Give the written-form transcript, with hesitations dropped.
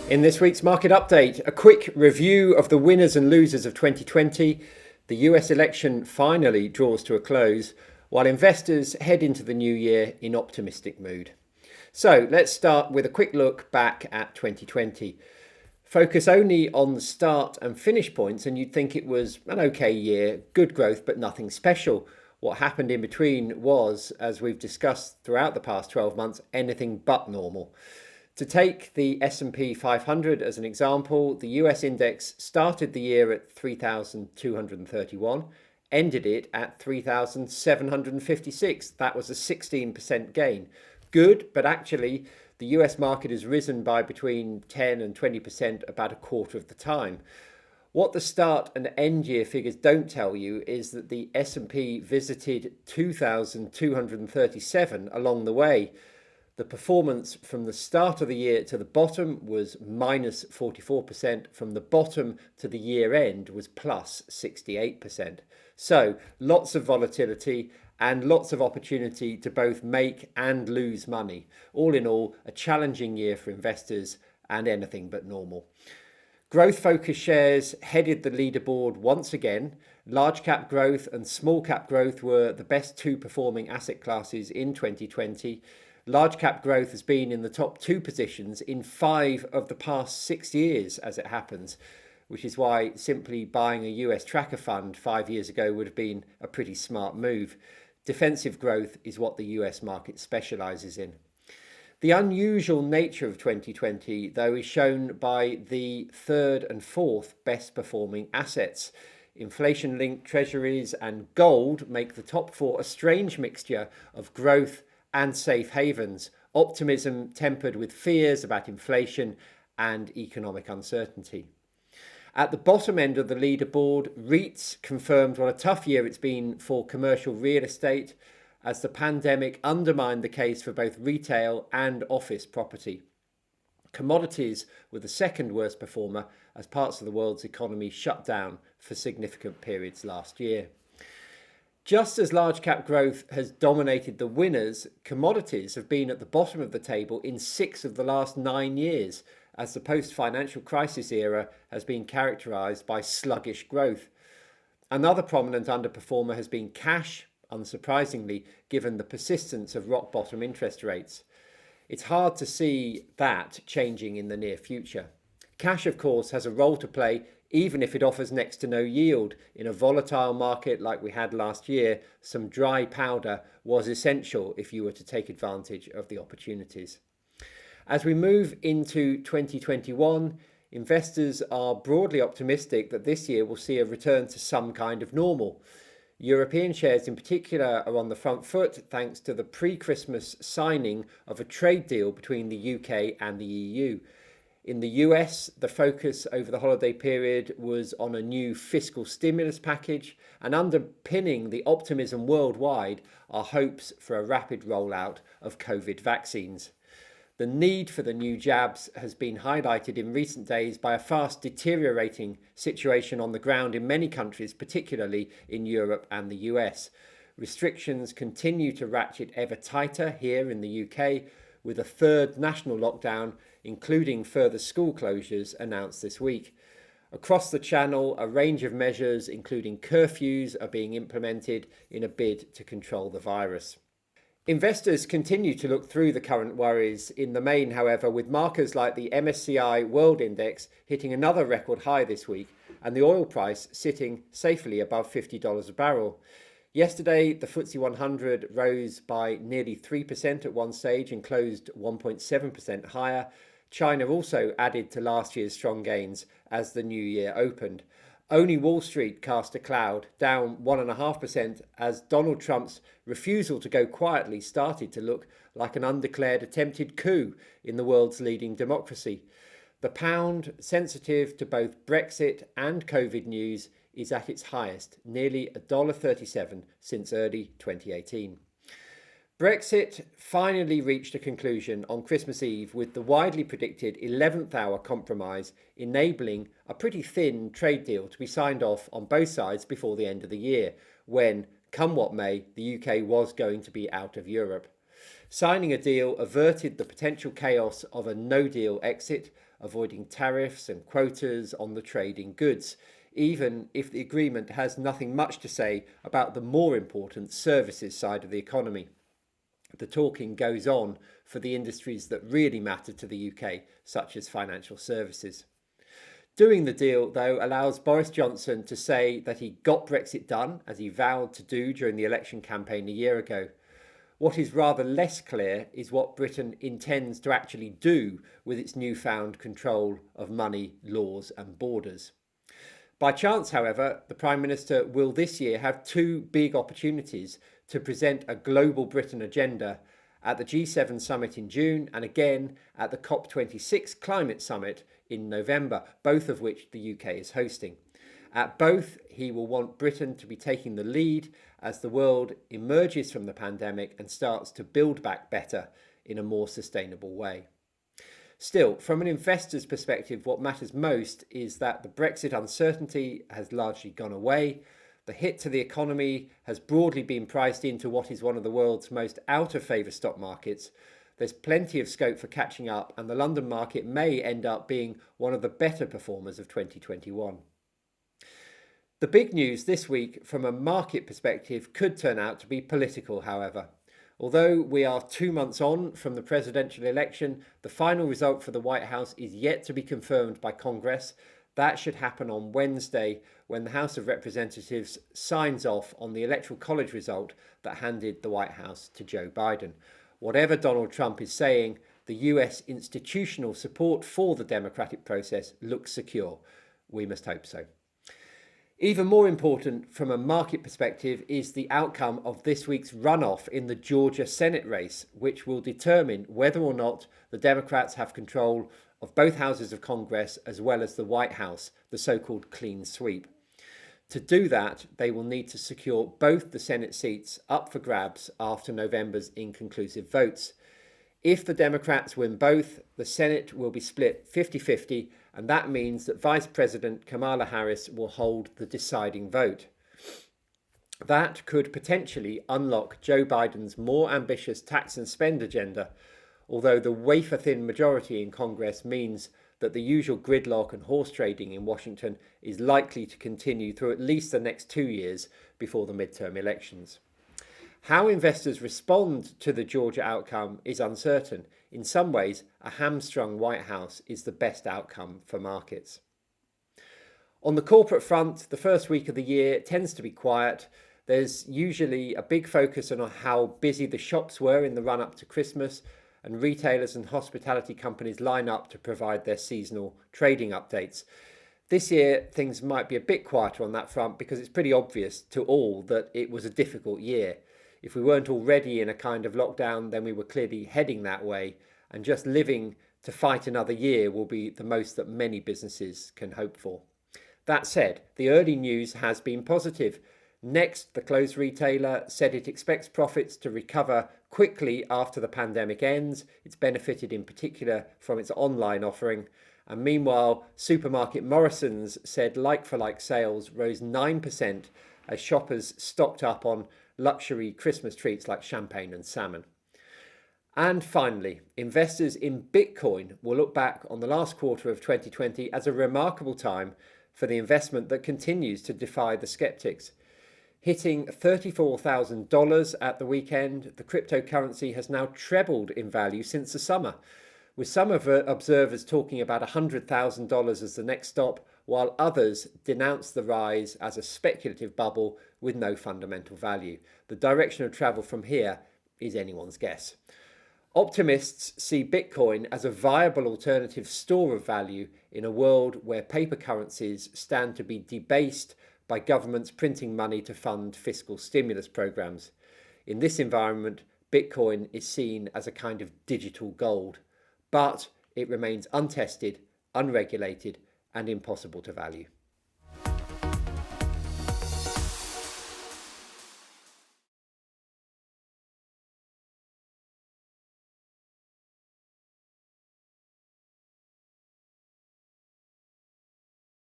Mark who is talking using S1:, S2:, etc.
S1: In this week's market update, a quick review of the winners and losers of 2020. The US election finally draws to a close, while investors head into the new year in optimistic mood. So let's start with a quick look back at 2020. Focus only on the start and finish points and you'd think it was an okay year, good growth but nothing special. What happened in between was, as we've discussed throughout the past 12 months, anything but normal. To take the S&P 500 as an example, the US index started the year at 3,231, ended it at 3,756. That was a 16% gain. Good, but actually the US market has risen by between 10 and 20% about a quarter of the time. What the start and end year figures don't tell you is that the S&P visited 2,237 along the way. The performance from the start of the year to the bottom was minus 44%. From the bottom to the year end was plus 68%. So lots of volatility and lots of opportunity to both make and lose money. All in all, a challenging year for investors and anything but normal. Growth focused shares headed the leaderboard once again. Large cap growth and small cap growth were the best two performing asset classes in 2020. Large cap growth has been in the top two positions in 5 of the past 6 years, as it happens, which is why simply buying a US tracker fund 5 years ago would have been a pretty smart move. Defensive growth is what the US market specialises in. The unusual nature of 2020, though, is shown by the third and fourth best performing assets. Inflation-linked treasuries and gold make the top 4 a strange mixture of growth and safe havens, optimism tempered with fears about inflation and economic uncertainty. At the bottom end of the leaderboard, REITs confirmed what a tough year it's been for commercial real estate, as the pandemic undermined the case for both retail and office property. Commodities were the second worst performer as parts of the world's economy shut down for significant periods last year. Just as large cap growth has dominated the winners, commodities have been at the bottom of the table in 6 of the last 9 years, as the post-financial crisis era has been characterised by sluggish growth. Another prominent underperformer has been cash, unsurprisingly, given the persistence of rock-bottom interest rates. It's hard to see that changing in the near future. Cash, of course, has a role to play even if it offers next to no yield. In a volatile market like we had last year, some dry powder was essential if you were to take advantage of the opportunities. As we move into 2021, investors are broadly optimistic that this year will see a return to some kind of normal. European shares in particular are on the front foot thanks to the pre-Christmas signing of a trade deal between the UK and the EU. In the US, the focus over the holiday period was on a new fiscal stimulus package, and underpinning the optimism worldwide are hopes for a rapid rollout of COVID vaccines. The need for the new jabs has been highlighted in recent days by a fast deteriorating situation on the ground in many countries, particularly in Europe and the US. Restrictions continue to ratchet ever tighter here in the UK, with a third national lockdown, including further school closures, announced this week. Across the channel, a range of measures, including curfews, are being implemented in a bid to control the virus. Investors continue to look through the current worries in the main, however, with markers like the MSCI World Index hitting another record high this week and the oil price sitting safely above $50 a barrel. Yesterday, the FTSE 100 rose by nearly 3% at one stage and closed 1.7% higher. China also added to last year's strong gains as the new year opened. Only Wall Street cast a cloud, down 1.5%, as Donald Trump's refusal to go quietly started to look like an undeclared attempted coup in the world's leading democracy. The pound, sensitive to both Brexit and COVID news, is at its highest, nearly $1.37 since early 2018. Brexit finally reached a conclusion on Christmas Eve with the widely predicted 11th hour compromise enabling a pretty thin trade deal to be signed off on both sides before the end of the year, when, come what may, the UK was going to be out of Europe. Signing a deal averted the potential chaos of a no-deal exit, avoiding tariffs and quotas on the trade in goods, even if the agreement has nothing much to say about the more important services side of the economy. The talking goes on for the industries that really matter to the UK, such as financial services. Doing the deal, though, allows Boris Johnson to say that he got Brexit done, as he vowed to do during the election campaign a year ago. What is rather less clear is what Britain intends to actually do with its newfound control of money, laws and borders. By chance, however, the Prime Minister will this year have two big opportunities to present a global Britain agenda at the G7 summit in June and again at the COP26 climate summit in November, both of which the UK is hosting. At both, he will want Britain to be taking the lead as the world emerges from the pandemic and starts to build back better in a more sustainable way. Still, from an investor's perspective, what matters most is that the Brexit uncertainty has largely gone away. The hit to the economy has broadly been priced into what is one of the world's most out-of-favour stock markets. There's plenty of scope for catching up, and the London market may end up being one of the better performers of 2021. The big news this week from a market perspective could turn out to be political, however. Although we are 2 months on from the presidential election, the final result for the White House is yet to be confirmed by Congress. That should happen on Wednesday when the House of Representatives signs off on the Electoral College result that handed the White House to Joe Biden. Whatever Donald Trump is saying, the US institutional support for the democratic process looks secure. We must hope so. Even more important from a market perspective is the outcome of this week's runoff in the Georgia Senate race, which will determine whether or not the Democrats have control of both houses of Congress as well as the White House, the so-called clean sweep. To do that, they will need to secure both the Senate seats up for grabs after November's inconclusive votes. If the Democrats win both, the Senate will be split 50-50, and that means that Vice President Kamala Harris will hold the deciding vote. That could potentially unlock Joe Biden's more ambitious tax and spend agenda, although the wafer-thin majority in Congress means that the usual gridlock and horse trading in Washington is likely to continue through at least the next 2 years before the midterm elections. How investors respond to the Georgia outcome is uncertain. In some ways, a hamstrung White House is the best outcome for markets. On the corporate front, the first week of the year tends to be quiet. There's usually a big focus on how busy the shops were in the run-up to Christmas, and retailers and hospitality companies line up to provide their seasonal trading updates. This year, things might be a bit quieter on that front because it's pretty obvious to all that it was a difficult year. If we weren't already in a kind of lockdown, then we were clearly heading that way, and just living to fight another year will be the most that many businesses can hope for. That said, the early news has been positive. Next, the clothes retailer said it expects profits to recover quickly after the pandemic ends. It's benefited in particular from its online offering. And meanwhile, supermarket Morrisons said like-for-like sales rose 9% as shoppers stocked up on luxury Christmas treats like champagne and salmon. And finally, investors in Bitcoin will look back on the last quarter of 2020 as a remarkable time for the investment that continues to defy the skeptics. Hitting $34,000 at the weekend, the cryptocurrency has now trebled in value since the summer, with some observers talking about $100,000 as the next stop, while others denounce the rise as a speculative bubble with no fundamental value. The direction of travel from here is anyone's guess. Optimists see Bitcoin as a viable alternative store of value in a world where paper currencies stand to be debased by governments printing money to fund fiscal stimulus programs. In this environment, Bitcoin is seen as a kind of digital gold, but it remains untested, unregulated, and impossible to value.